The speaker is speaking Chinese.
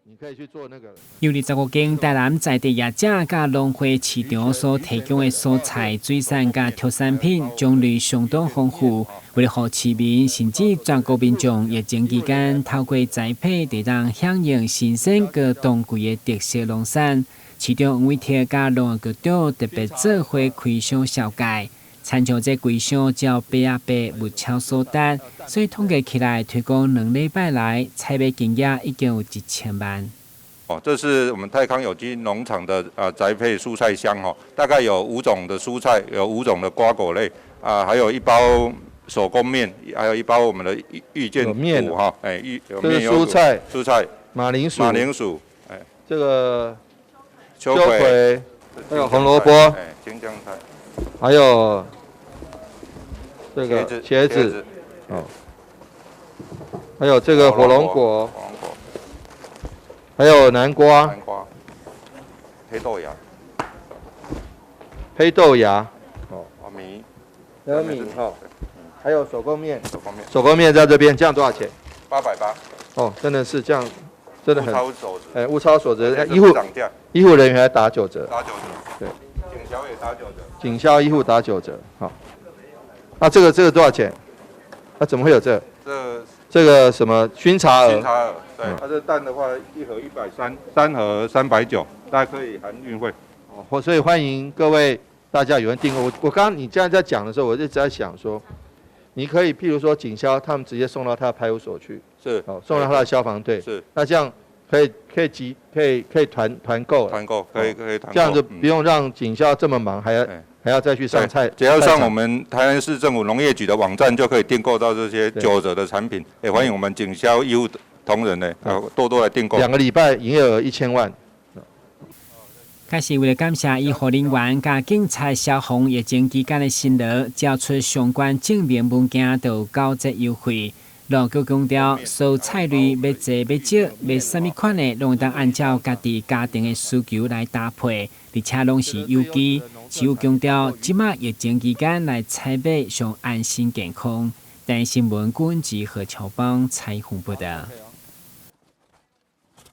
你可以去做那个。有25间台南在地业者甲农会市场所提供的蔬菜、水产甲特产品种类相当丰富。为了让市民甚至全国民众疫情期间透过栽培，得当响应新鲜高当季的特色农产，市长黄伟铁甲农业局长特别做伙开箱小解。参照这规箱照800物超所得，所以统计起来，推广2礼拜来，采买金额已经有1000万。这是我们泰康有机农场的宅配蔬菜箱大概有5种的蔬菜，有5种的瓜果类还有1包手工面，还有1包我们的玉见面有面有蔬菜，马铃薯，这个秋葵，还有红萝卜，京江菜，还有这个茄子，还有这个火龙果，还有南瓜，黑豆芽，米，还有米还有手工面，手工面在这边，这样多少钱？880。真的是这样，真的很物超所值。医护人员还打9折，对，警消也打9折，警消医护打9折。好，这个多少钱？怎么会有这个什么熏茶鹅？对，它这蛋的话，1盒130，3盒390，大家可以含运费。所以欢迎各位大家有人订购。我刚刚你这样在讲的时候，我一直在想说，你可以譬如说警消他们直接送到他的派出所去，送到他的消防队，那这样可以团购，可以团购，这样子不用让警消这么忙，还要再去上菜。只要上我们台南市政府农业局的网站，就可以订购到这些9折的产品。也欢迎我们警消医务同仁多多来订购。2个礼拜营业额1000万。这是为了感谢医护人员甲警察、消防疫情期间的辛劳，交出相关证明物件就有9折优惠。农业局强调，蔬菜类要济要少，买什么款的，拢会当按照家己家庭的需求来搭配，而且拢是有机。市府强调，即马疫情期间来采买上安心健康。台新闻顾问及何乔邦采访报道。